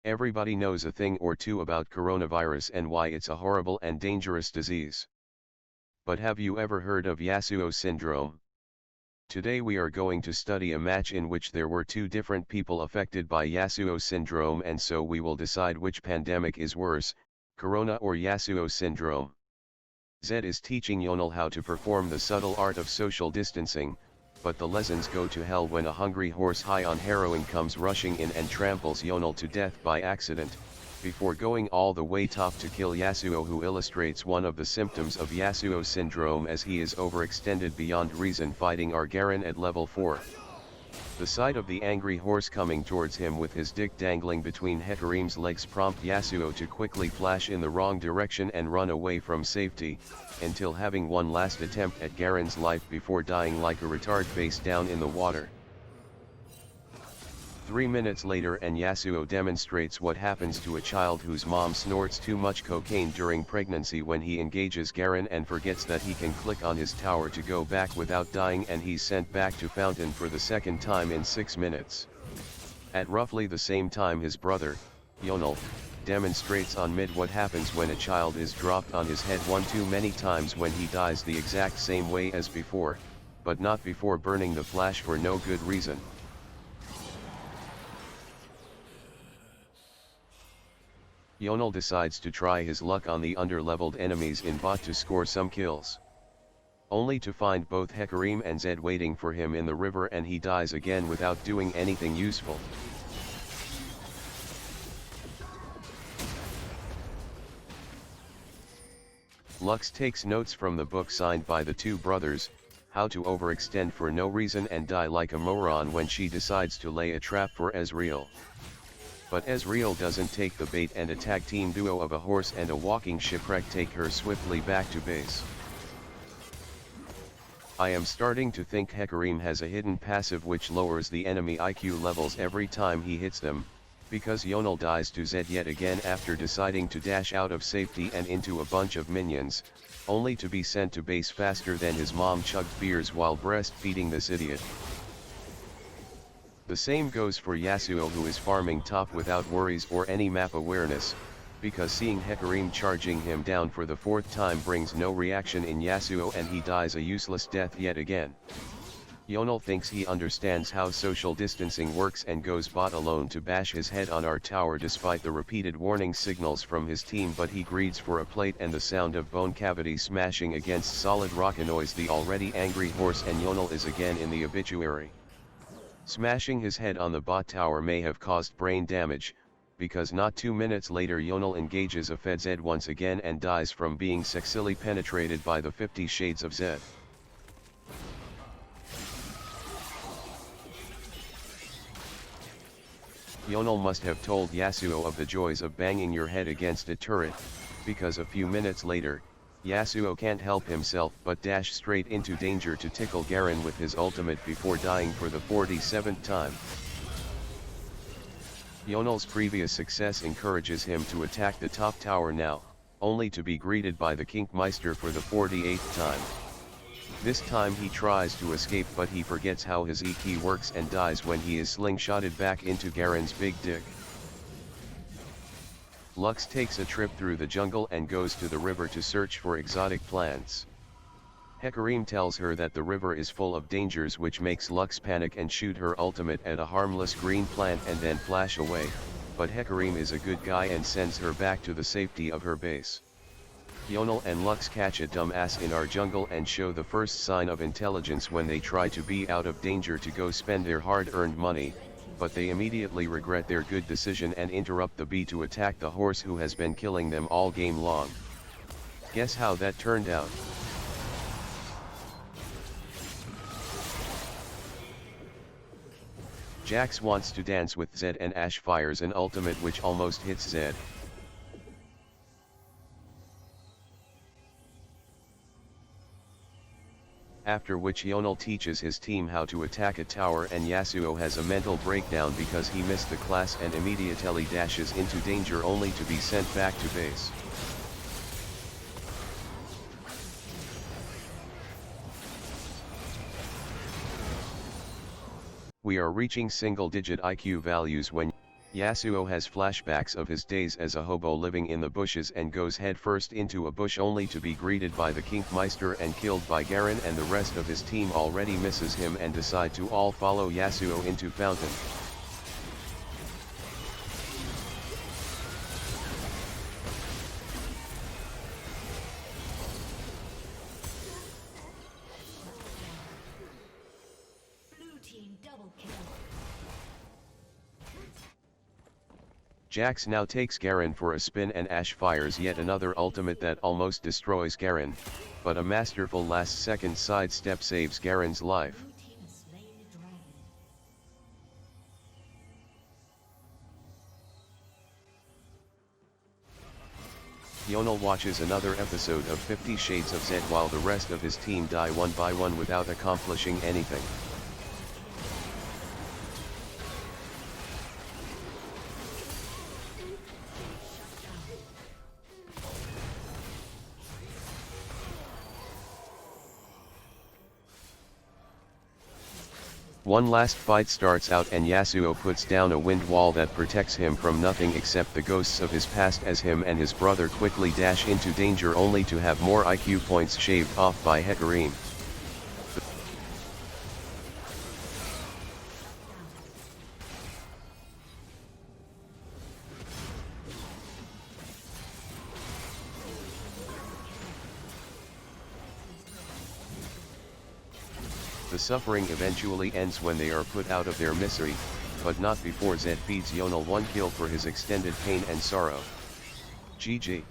Everybody knows a thing or two about coronavirus and why it's a horrible and dangerous disease. But have you ever heard of Yasuo syndrome? Today we are going to study a match in which there were two different people affected by Yasuo syndrome, and so we will decide which pandemic is worse, corona or Yasuo syndrome. Zed is teaching Yonel how to perform the subtle art of social distancing, but the lessons go to hell when a hungry horse high on heroin comes rushing in and tramples Yonel to death by accident, before going all the way top to kill Yasuo, who illustrates one of the symptoms of Yasuo syndrome as he is overextended beyond reason, fighting Argaren at level 4. The sight of the angry horse coming towards him with his dick dangling between Hecarim's legs prompt Yasuo to quickly flash in the wrong direction and run away from safety, until having one last attempt at Garen's life before dying like a retard face down in the water. 3 minutes later and Yasuo demonstrates what happens to a child whose mom snorts too much cocaine during pregnancy when he engages Garen and forgets that he can click on his tower to go back without dying, and he's sent back to Fountain for the second time in 6 minutes. At roughly the same time his brother, Yonel, demonstrates on mid what happens when a child is dropped on his head one too many times, when he dies the exact same way as before, but not before burning the flash for no good reason. Yonel decides to try his luck on the under-leveled enemies in bot to score some kills. Only to find both Hecarim and Zed waiting for him in the river, and he dies again without doing anything useful. Lux takes notes from the book signed by the two brothers, How to Overextend for No Reason and Die Like a Moron, when she decides to lay a trap for Ezreal. But Ezreal doesn't take the bait, and a tag team duo of a horse and a walking shipwreck take her swiftly back to base. I am starting to think Hecarim has a hidden passive which lowers the enemy IQ levels every time he hits them, because Yonel dies to Zed yet again after deciding to dash out of safety and into a bunch of minions, only to be sent to base faster than his mom chugged beers while breastfeeding this idiot. The same goes for Yasuo, who is farming top without worries or any map awareness, because seeing Hecarim charging him down for the 4th time brings no reaction in Yasuo, and he dies a useless death yet again. Yonel thinks he understands how social distancing works and goes bot alone to bash his head on our tower despite the repeated warning signals from his team, but he greeds for a plate and the sound of bone cavity smashing against solid rock annoys the already angry horse, and Yonel is again in the obituary. Smashing his head on the bot tower may have caused brain damage, because not 2 minutes later Yonel engages a fed Zed once again and dies from being sexily penetrated by the 50 Shades of Zed. Yonel must have told Yasuo of the joys of banging your head against a turret, because a few minutes later, Yasuo can't help himself but dash straight into danger to tickle Garen with his ultimate before dying for the 47th time. Yonel's previous success encourages him to attack the top tower now, only to be greeted by the Kinkmeister for the 48th time. This time he tries to escape, but he forgets how his E key works and dies when he is slingshotted back into Garen's big dick. Lux takes a trip through the jungle and goes to the river to search for exotic plants. Hecarim tells her that the river is full of dangers, which makes Lux panic and shoot her ultimate at a harmless green plant and then flash away, but Hecarim is a good guy and sends her back to the safety of her base. Yonel and Lux catch a dumbass in our jungle and show the first sign of intelligence when they try to be out of danger to go spend their hard-earned money, but they immediately regret their good decision and interrupt the bee to attack the horse who has been killing them all game long. Guess how that turned out? Jax wants to dance with Zed and Ashe fires an ultimate which almost hits Zed. After which Yonel teaches his team how to attack a tower, and Yasuo has a mental breakdown because he missed the class and immediately dashes into danger only to be sent back to base. We are reaching single-digit IQ values when Yasuo has flashbacks of his days as a hobo living in the bushes and goes headfirst into a bush only to be greeted by the Kinkmeister and killed by Garen, and the rest of his team already misses him and decide to all follow Yasuo into fountain. Jax now takes Garen for a spin and Ashe fires yet another ultimate that almost destroys Garen, but a masterful last-second sidestep saves Garen's life. Yonel watches another episode of 50 Shades of Zed while the rest of his team die one by one without accomplishing anything. One last fight starts out and Yasuo puts down a wind wall that protects him from nothing except the ghosts of his past as him and his brother quickly dash into danger only to have more IQ points shaved off by Hecarim. The suffering eventually ends when they are put out of their misery, but not before Zed feeds Yonel one kill for his extended pain and sorrow. GG.